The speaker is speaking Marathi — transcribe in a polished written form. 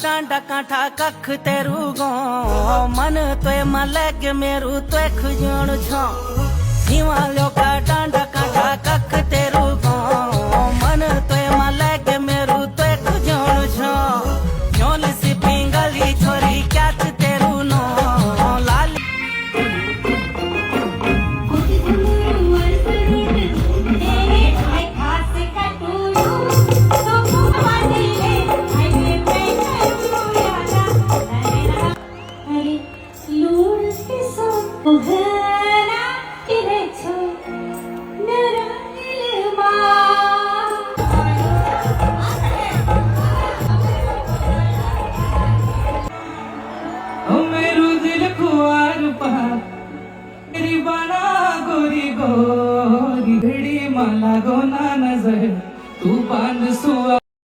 डांडा कांठा कख तेरू गो मन तोय मलग मेरू तोय खुजण छो हिमालय का डांडा कांठा कख तेरू गो मन तोय मलग